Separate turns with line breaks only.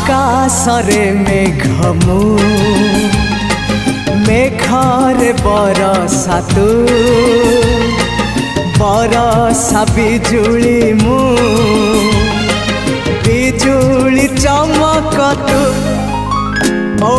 आकाशरे मेघमु मेघरे बरसा तू बरसा बिजुली मु बिजुली चमक तू ओ